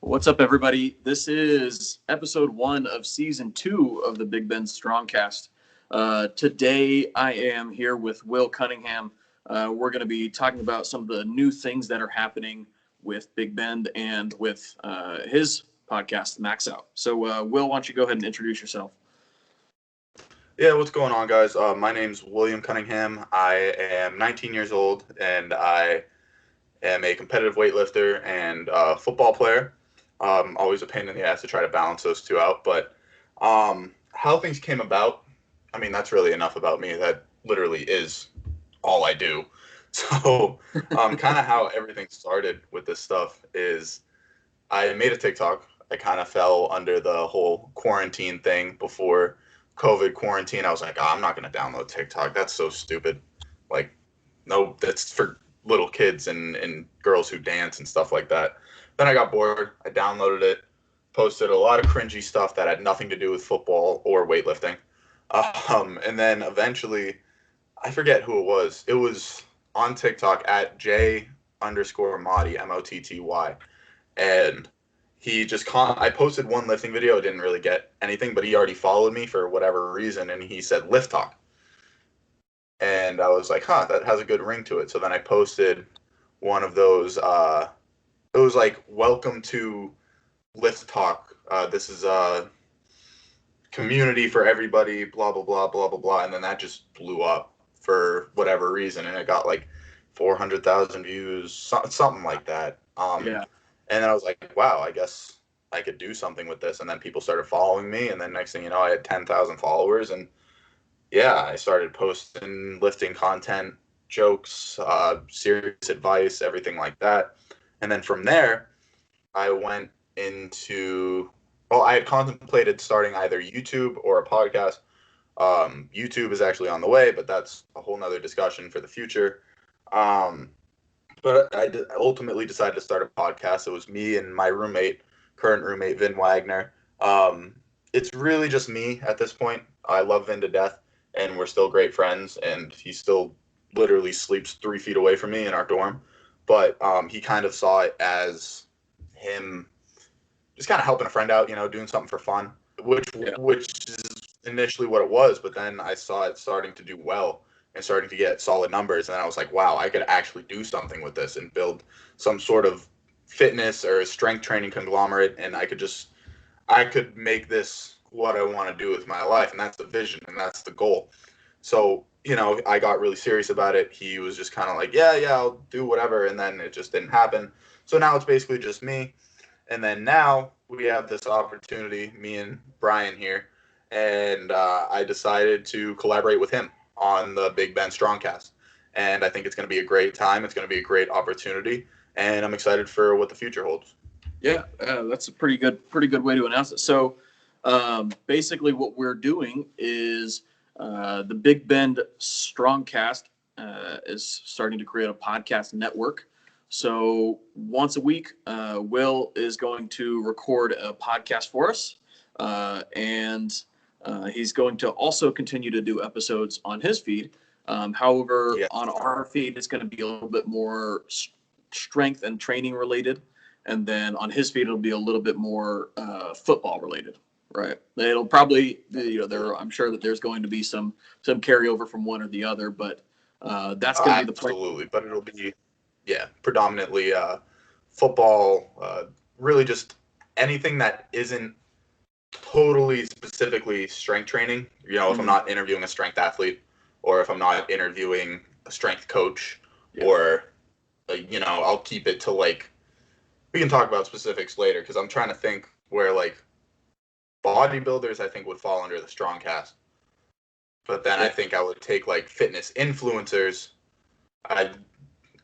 What's up, everybody? This is episode 1 of season 2 of the Big Ben StrongCast. Today, I am here with Will Cunningham. We're going to be talking about some of the new things that are happening with Big Ben and with his podcast, Max Out. So, Will, why don't you go ahead and introduce yourself? Yeah, what's going on, guys? My name's William Cunningham. I am 19 years old, and I am a competitive weightlifter and football player. Always a pain in the ass to try to balance those two out. But how things came about, I mean, that's really enough about me. That literally is all I do. So kind of how everything started with this stuff is I made a TikTok. I kind of fell under the whole quarantine thing before COVID quarantine. I was like, I'm not going to download TikTok. That's so stupid. Like, no, that's for little kids and girls who dance and stuff like that. Then I got bored. I downloaded it, posted a lot of cringy stuff that had nothing to do with football or weightlifting. And then eventually, I forget who it was. It was on TikTok at J_Motty, Motty. And he just I posted one lifting video. It didn't really get anything, but he already followed me for whatever reason, and he said lift talk. And I was like, that has a good ring to it. So then I posted one of those. It was like, welcome to lift talk. This is a community for everybody, blah, blah, blah, blah, blah, blah. And then that just blew up for whatever reason. And it got like 400,000 views, something like that. Yeah. And then I was like, wow, I guess I could do something with this. And then people started following me. And then next thing you know, I had 10,000 followers. And yeah, I started posting lifting content, jokes, serious advice, everything like that. And then from there, I went into, I had contemplated starting either YouTube or a podcast. YouTube is actually on the way, but that's a whole nother discussion for the future. But I ultimately decided to start a podcast. It was me and my current roommate, Vin Wagner. It's really just me at this point. I love Vin to death, and we're still great friends, and he still literally sleeps 3 feet away from me in our dorm. But he kind of saw it as him just kind of helping a friend out, doing something for fun, which is initially what it was. But then I saw it starting to do well and starting to get solid numbers. And I was like, wow, I could actually do something with this and build some sort of fitness or strength training conglomerate. And I could make this what I want to do with my life. And that's the vision and that's the goal. So, I got really serious about it. He was just kind of like, yeah, I'll do whatever. And then it just didn't happen. So now it's basically just me. And then now we have this opportunity, me and Brian here. And I decided to collaborate with him on the Big Ben StrongCast. And I think it's going to be a great time. It's going to be a great opportunity. And I'm excited for what the future holds. Yeah, that's a pretty good way to announce it. So basically what we're doing is the Big Ben StrongCast is starting to create a podcast network. So once a week, Will is going to record a podcast for us, and he's going to also continue to do episodes on his feed. However, on our feed, it's going to be a little bit more strength and training related. And then on his feed, it'll be a little bit more football related. Right. It'll probably, I'm sure that there's going to be some carryover from one or the other, but that's going to be the plan. Absolutely. But it'll be, predominantly football, really just anything that isn't totally specifically strength training. If I'm not interviewing a strength athlete or if I'm not interviewing a strength coach or, I'll keep it to we can talk about specifics later because I'm trying to think where bodybuilders I think would fall under the StrongCast. But then I think I would take fitness influencers.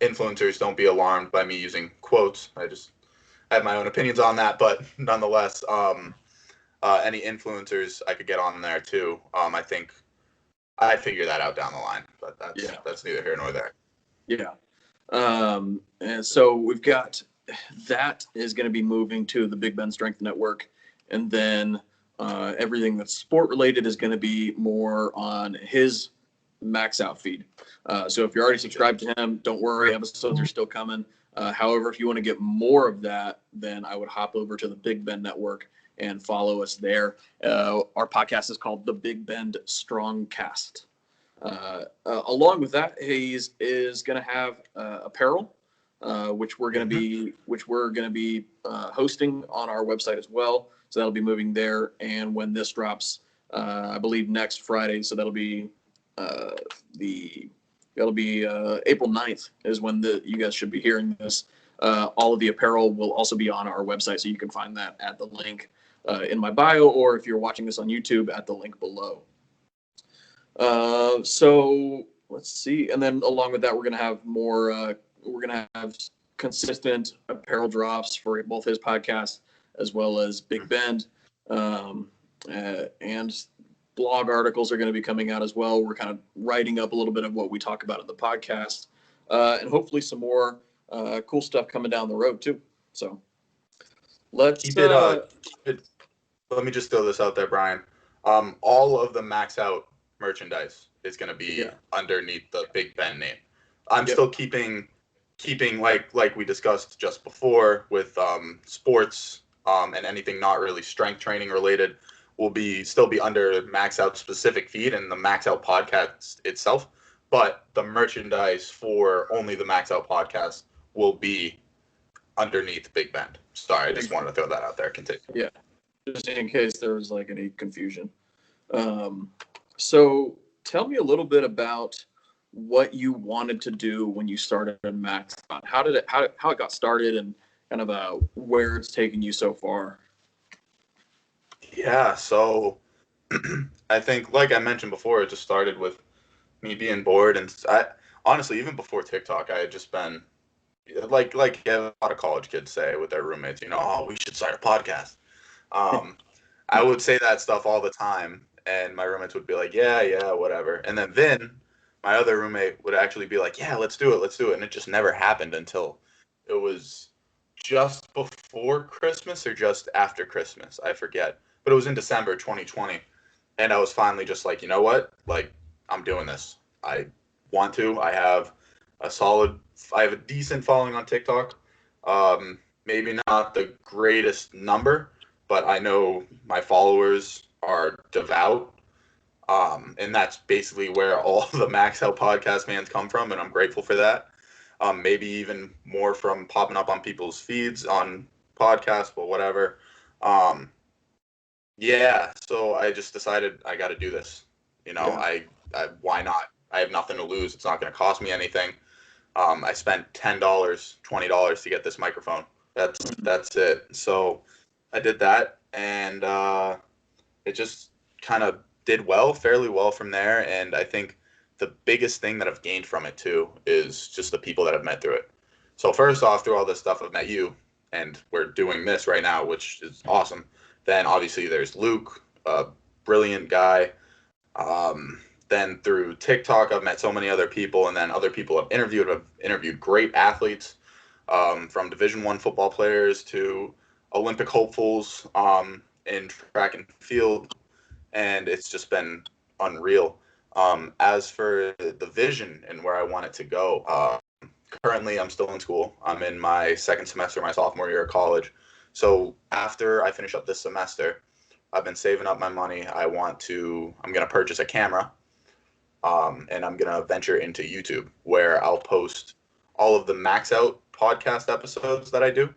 Influencers, don't be alarmed by me using quotes. I just have my own opinions on that, but nonetheless, any influencers I could get on there too. I think I'd figure that out down the line, but that's neither here nor there. Yeah. And so we've got that is going to be moving to the Big Ben Strength Network, and then everything that's sport related is going to be more on his Max Out feed. So if you're already subscribed to him, don't worry, episodes are still coming. However, if you want to get more of that, then I would hop over to the Big Bend Network and follow us there. Our podcast is called the Big Bend StrongCast. Along with that, Hayes is going to have apparel, which we're going to be hosting on our website as well. So that'll be moving there. And when this drops, I believe next Friday, so that'll be April 9th is when you guys should be hearing this. All of the apparel will also be on our website, so you can find that at the link in my bio, or if you're watching this on YouTube, at the link below. So let's see. And then along with that, we're going to have more, we're going to have consistent apparel drops for both his podcast as well as Big Bend. And blog articles are going to be coming out as well. We're kind of writing up a little bit of what we talk about in the podcast, and hopefully some more cool stuff coming down the road too. So let's keep it. Let me just throw this out there, Brian. All of the Max Out merchandise is going to be underneath the Big Ben name. I'm still keeping like we discussed just before with sports and anything not really strength training related will still be under Max Out specific feed and the Max Out podcast itself, but the merchandise for only the Max Out podcast will be underneath Big Bend. Sorry, I just wanted to throw that out there. Continue. Yeah, just in case there was like any confusion. So tell me a little bit about what you wanted to do when you started Max Out. How it got started and kind of where it's taken you so far. Yeah, so I think, like I mentioned before, it just started with me being bored, and I honestly, even before TikTok, I had just been like a lot of college kids say with their roommates, oh, we should start a podcast. I would say that stuff all the time, and my roommates would be like, yeah, whatever. And then my other roommate would actually be like, yeah, let's do it. And it just never happened until it was just before Christmas or just after Christmas. I forget. But it was in December 2020. And I was finally just like, you know what? Like, I'm doing this. I want to. I have a decent following on TikTok. Maybe not the greatest number, but I know my followers are devout. And that's basically where all the Max Out podcast fans come from, and I'm grateful for that. Maybe even more from popping up on people's feeds on podcasts, but whatever. So I just decided I got to do this. I why not? I have nothing to lose. It's not going to cost me anything. I spent $10, $20 to get this microphone. That's it. So I did that, and it just kind of did fairly well from there. And I think the biggest thing that I've gained from it too is just the people that I've met through it. So first off, through all this stuff, I've met you, and we're doing this right now, which is awesome. Then obviously there's Luke, a brilliant guy. Then through TikTok, I've met so many other people, and then other people I've interviewed great athletes, from Division I football players to Olympic hopefuls in track and field, and it's just been unreal. As for the vision and where I want it to go, currently I'm still in school. I'm in my second semester, my sophomore year of college. So after I finish up this semester, I've been saving up my money. I'm going to purchase a camera, and I'm going to venture into YouTube, where I'll post all of the Max Out podcast episodes that I do.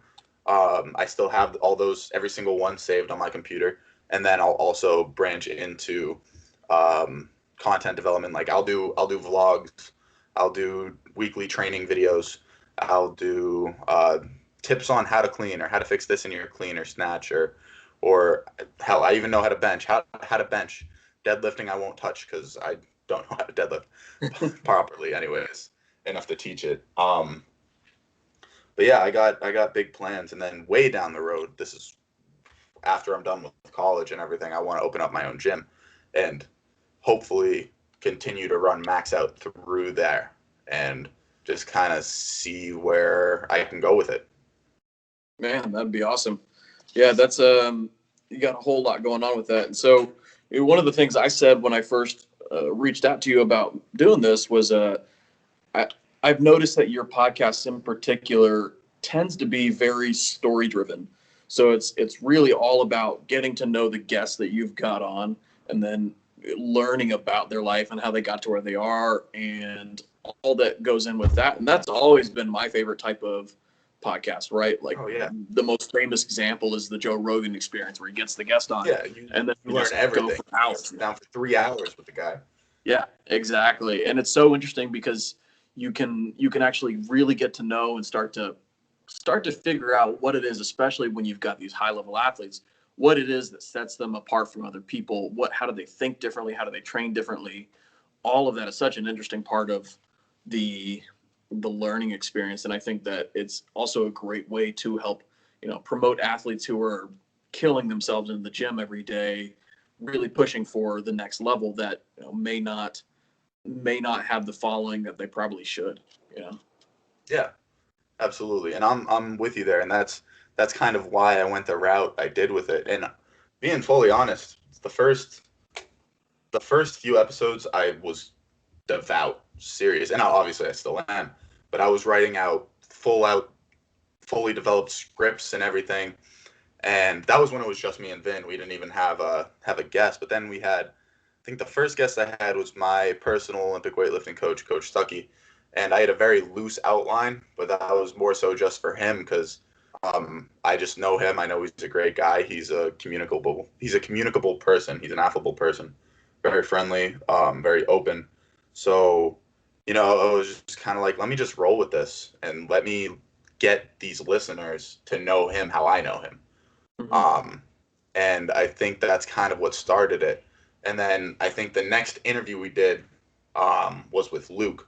I still have all those, every single one saved on my computer. And then I'll also branch into content development. Like I'll do vlogs, I'll do weekly training videos, I'll do tips on how to clean or how to fix this in your clean or snatch, or hell, I even know how to bench. How to bench. Deadlifting I won't touch because I don't know how to deadlift properly anyways, enough to teach it. But yeah, I got big plans, and then way down the road, this is after I'm done with college and everything, I want to open up my own gym and hopefully continue to run Max Out through there and just kind of see where I can go with it. Man, that'd be awesome. Yeah, that's you got a whole lot going on with that. And so one of the things I said when I first reached out to you about doing this was I've noticed that your podcast in particular tends to be very story driven. So it's really all about getting to know the guests that you've got on, and then learning about their life and how they got to where they are and all that goes in with that. And that's always been my favorite type of podcast, right? Like Oh yeah, the most famous example is the Joe Rogan experience, where he gets the guest on yeah. and then You we learn just go everything. for You hours. sit down for 3 hours with the guy. Yeah, exactly. And it's so interesting because you can actually really get to know and start to figure out what it is, especially when you've got these high level athletes, what it is that sets them apart from other people. How do they think differently? How do they train differently? All of that is such an interesting part of the learning experience. And I think that it's also a great way to help, promote athletes who are killing themselves in the gym every day, really pushing for the next level that may not have the following that they probably should. Yeah, absolutely. And I'm with you there, and that's kind of why I went the route I did with it. And being fully honest, the first few episodes I was devout, serious, and obviously I still am, but I was writing out, fully developed scripts and everything. And that was when it was just me and Vin. We didn't even have a guest. But then we had, I think the first guest I had was my personal Olympic weightlifting coach, Coach Stuckey, and I had a very loose outline, but that was more so just for him because I just know him. I know he's a great guy. He's a communicable person. He's an affable person, very friendly, very open. So, I was just kind of like, let me just roll with this and let me get these listeners to know him how I know him. Mhm. Um, and I think that's kind of what started it. And then I think the next interview we did was with Luke.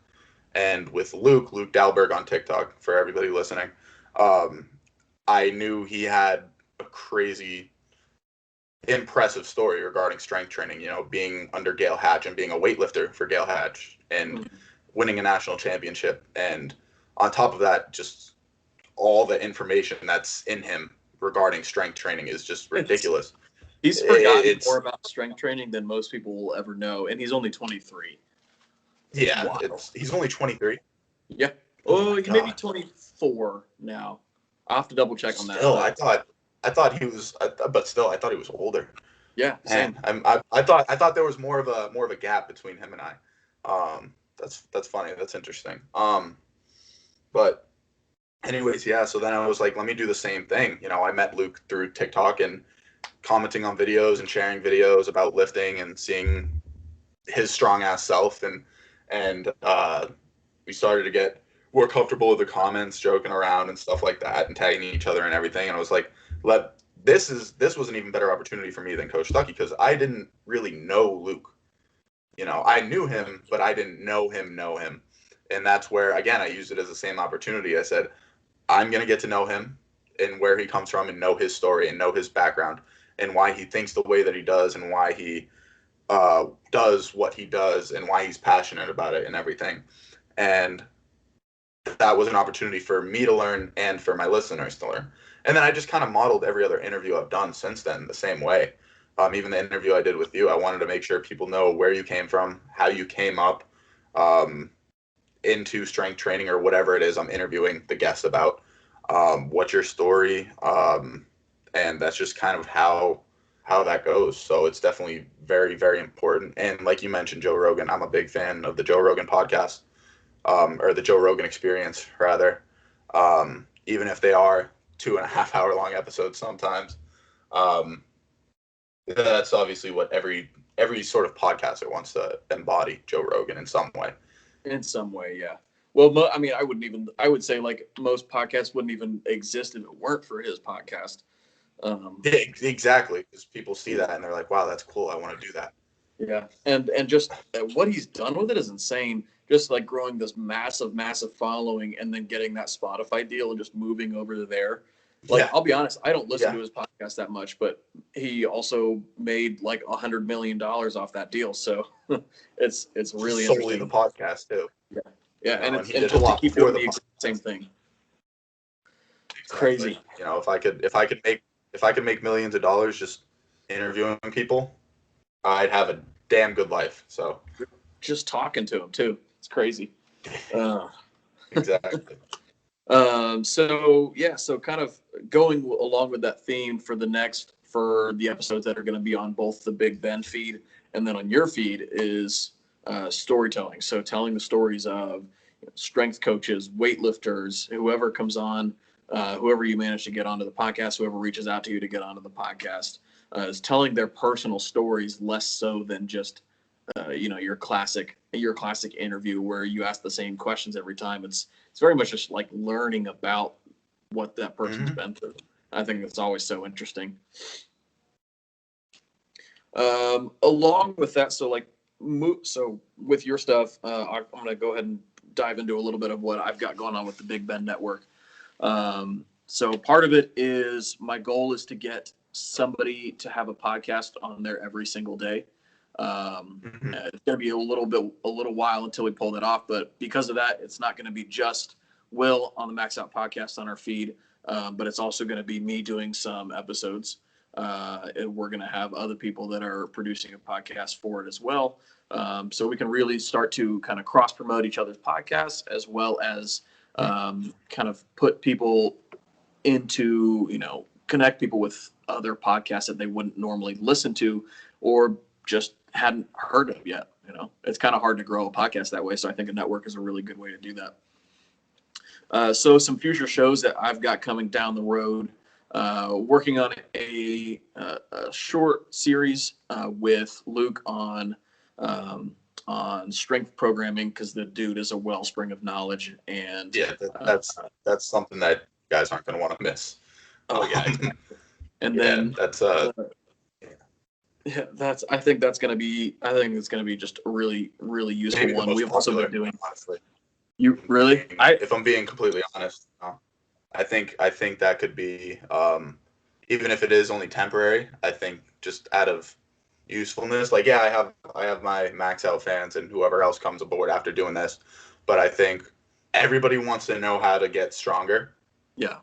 And with Luke Dalberg on TikTok, for everybody listening, um, I knew he had a crazy, impressive story regarding strength training, being under Gail Hatch and being a weightlifter for Gail Hatch and Mhm. winning a national championship. And on top of that, just all the information that's in him regarding strength training is just It's ridiculous. He's forgotten more It's about strength training than most people will ever know, and he's only 23. It's yeah, wild. he's only 23. Yeah. Oh Oh, my he may be god. 24 now. I'll have to double check on that, Still, but I thought he was, but still, I thought he was older. yeah, Man, same. I thought there was more of a gap between him and I. That's funny. That's interesting. But anyways, yeah. So then I was like, let me do the same thing. I met Luke through TikTok and commenting on videos and sharing videos about lifting and seeing his strong ass self, and we started to get more comfortable with the comments, joking around and stuff like that, and tagging each other and everything. And I was like, this was an even better opportunity for me than Coach Stuckey because I didn't really know Luke. I knew him, but I didn't know him. And that's where, again, I used it as the same opportunity. I said, I'm going to get to know him and where he comes from and know his story and know his background and why he thinks the way that he does and why he does what he does and why he's passionate about it and everything. And that was an opportunity for me to learn and for my listeners to learn. And then I just kind of modeled every other interview I've done since then the same way. Even the interview I did with you, I wanted to make sure people know where you came from, how you came up um, into strength training or whatever it is I'm interviewing the guest about. What's your story? And that's just kind of how that goes. So it's definitely very, very important. And like you mentioned, Joe Rogan, I'm a big fan of the Joe Rogan podcast, or the Joe Rogan experience, rather. Even if they are 2.5 hour long episodes sometimes. Um, that's obviously what every sort of podcaster wants to embody Joe Rogan in some way. In some way, yeah. Well, I mean, I would say like most podcasts wouldn't even exist if it weren't for his podcast. Yeah, exactly. Because people see Yeah. that and they're like, "Wow, that's cool. I want to do that." Yeah, and just what he's done with it is insane. Just like growing this massive following, and then getting that Spotify deal and just moving over to there. Like, Yeah, I'll be honest, I don't listen yeah. to his podcast that much, but he also made like $100 million off that deal. So it's Just really solely the interesting. podcast too. Yeah, yeah, and And it's he and did a just to lot keep before doing the the podcast. exact same thing. Exactly. Crazy. If I could make millions of dollars just interviewing people, I'd have a damn good life. So Just talking to him too. It's crazy. Uh, Exactly. So kind of going along with that theme for the episodes that are going to be on both the Big Ben feed and then on your feed is storytelling. So telling the stories of strength coaches, weightlifters, whoever comes on, whoever you manage to get onto the podcast, whoever reaches out to you to get onto the podcast, is telling their personal stories less so than just your classic interview where you ask the same questions every time. It's very much just like learning about what that person's been through. I think that's always so interesting. Along with that, so with your stuff, I'm going to go ahead and dive into a little bit of what I've got going on with the Big Ben Network. So part of it is my goal is to get somebody to have a podcast on there every single day. It's going to be a little while until we pull that off, but because of that, it's not going to be just Will on the Max Out podcast on our feed, but it's also going to be me doing some episodes. We're going to have other people that are producing a podcast for it as well. So we can really start to kind of cross promote each other's podcasts as well as kind of put people into, connect people with other podcasts that they wouldn't normally listen to or just hadn't heard of yet. It's kind of hard to grow a podcast that way. So I think a network is a really good way to do that. So some future shows that I've got coming down the road, working on a short series with Luke on strength programming, because the dude is a wellspring of knowledge. And yeah, that's something that you guys aren't going to want to miss. Oh yeah, exactly. And yeah, then that's I think it's going to be just a really, really useful maybe the one. most We've also popular, been doing. honestly. You really? If I'm being completely honest, I think that could be, even if it is only temporary, I think just out of usefulness, like, yeah, I have my Max Out fans and whoever else comes aboard after doing this, but I think everybody wants to know how to get stronger. Yeah.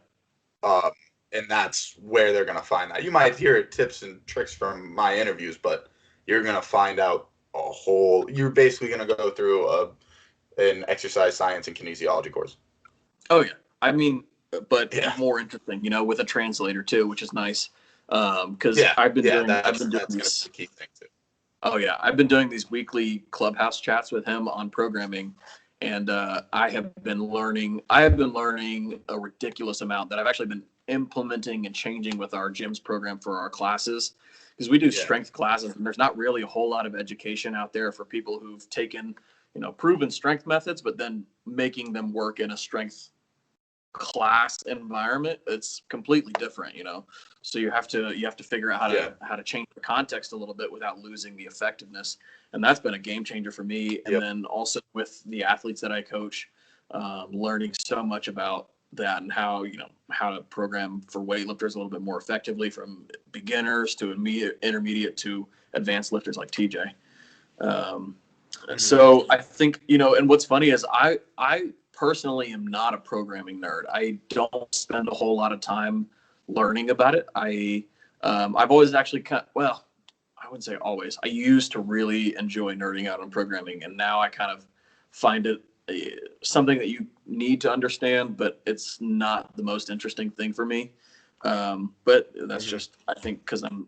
And that's where they're going to find that. You might hear tips and tricks from my interviews, but you're going to find out you're basically going to go through an exercise science and kinesiology course. Oh yeah. I mean, but more interesting, with a translator too, which is nice. Because I've been doing these the key thing too. Oh yeah, I've been doing these weekly clubhouse chats with him on programming, and I have been learning a ridiculous amount that I've actually been implementing and changing with our gyms program for our classes, because we do strength classes, and there's not really a whole lot of education out there for people who've taken proven strength methods, but then making them work in a strength class environment. It's completely different, so you have to figure out how to change the context a little bit without losing the effectiveness, and that's been a game changer for me. And then also with the athletes that I coach, learning so much about that and how to program for weightlifters a little bit more effectively, from beginners to intermediate to advanced lifters like TJ. So I think, and what's funny is I personally am not a programming nerd. I don't spend a whole lot of time learning about it. I've always actually I wouldn't say always. I used to really enjoy nerding out on programming, and now I kind of find it something that you need to understand, but it's not the most interesting thing for me. But that's just, I think, because I'm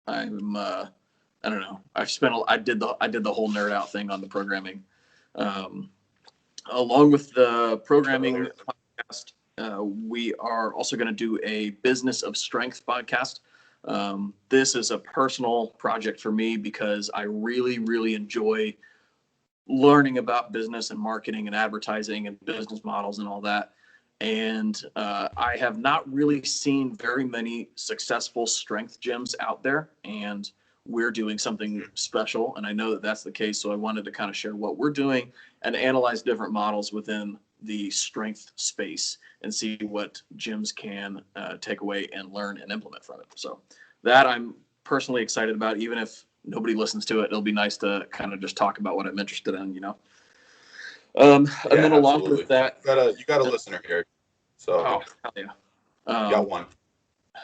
I don't know. I did the whole nerd out thing on the programming. Along with the programming podcast, we are also going to do a Business of Strength podcast. This is a personal project for me because I really, really enjoy learning about business and marketing and advertising and business models and all that. And I have not really seen very many successful strength gyms out there, and we're doing something special, and I know that that's the case. So I wanted to kind of share what we're doing and analyze different models within the strength space and see what gyms can take away and learn and implement from it. So that I'm personally excited about. Even if nobody listens to it, it'll be nice to kind of just talk about what I'm interested in, And then along with that, you got a listener here. So hell yeah. You got one.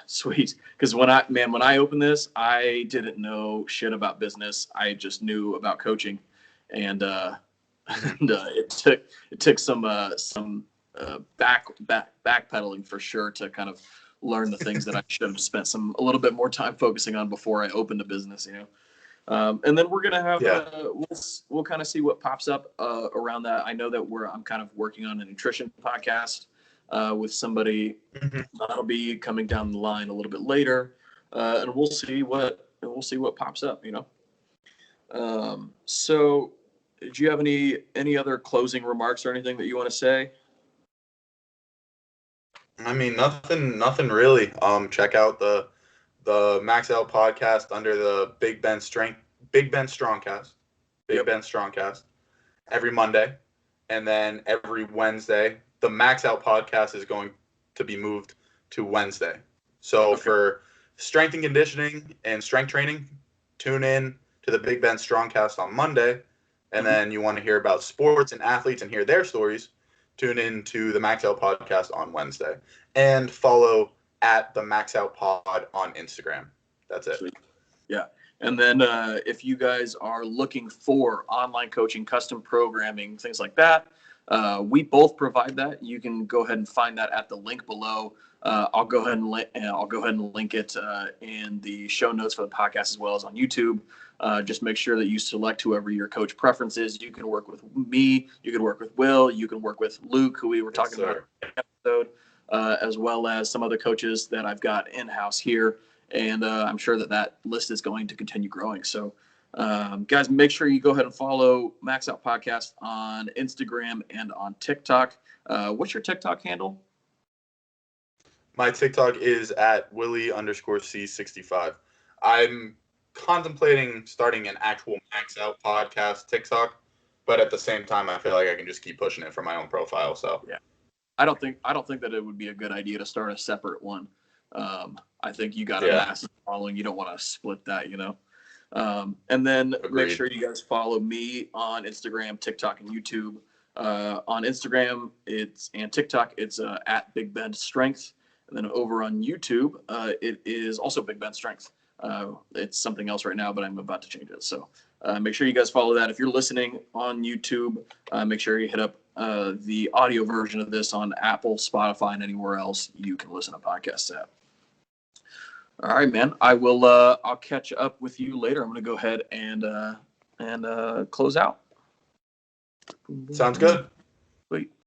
Sweet. Because when I opened this, I didn't know shit about business. I just knew about coaching. And and it took some backpedaling for sure to kind of learn the things that I should have spent a little bit more time focusing on before I opened a business, and then we're gonna have we'll kind of see what pops up around that. I know that I'm kind of working on a nutrition podcast with somebody that'll be coming down the line a little bit later, and we'll see what pops up. So, do you have any other closing remarks or anything that you want to say? I mean, nothing really. Check out the Max Out podcast under the Big Ben StrongCast, Big Ben StrongCast every Monday, and then every Wednesday the Max Out podcast is going to be moved to Wednesday. So for strength and conditioning and strength training, tune in to the Big Ben StrongCast on Monday, and then you want to hear about sports and athletes and hear their stories, tune in to the Max Out podcast on Wednesday, and follow at the Max Out Pod on Instagram. That's it. Sweet. Yeah. And then if you guys are looking for online coaching, custom programming, things like that, we both provide that. You can go ahead and find that at the link below. I'll go ahead and link it in the show notes for the podcast as well as on YouTube. Just make sure that you select whoever your coach preference is. You can work with me. You can work with Will. You can work with Luke, who we were talking about in the episode, as well as some other coaches that I've got in-house here. And I'm sure that list is going to continue growing. So, guys, make sure you go ahead and follow Max Out Podcast on Instagram and on TikTok. What's your TikTok handle? My TikTok is at Willie_C65. I'm contemplating starting an actual Max Out Podcast TikTok, but at the same time, I feel like I can just keep pushing it for my own profile. So yeah, I don't think that it would be a good idea to start a separate one. I think you got a massive following. You don't want to split that, and then Make sure you guys follow me on Instagram, TikTok, and YouTube. On Instagram, and TikTok, it's at Big Ben Strength. And then over on YouTube, it is also Big Ben Strength. It's something else right now, but I'm about to change it. So make sure you guys follow that. If you're listening on YouTube, make sure you hit up the audio version of this on Apple, Spotify, and anywhere else you can listen to podcasts at. All right, man. I'll catch up with you later. I'm going to go ahead and close out. Sounds good. Wait.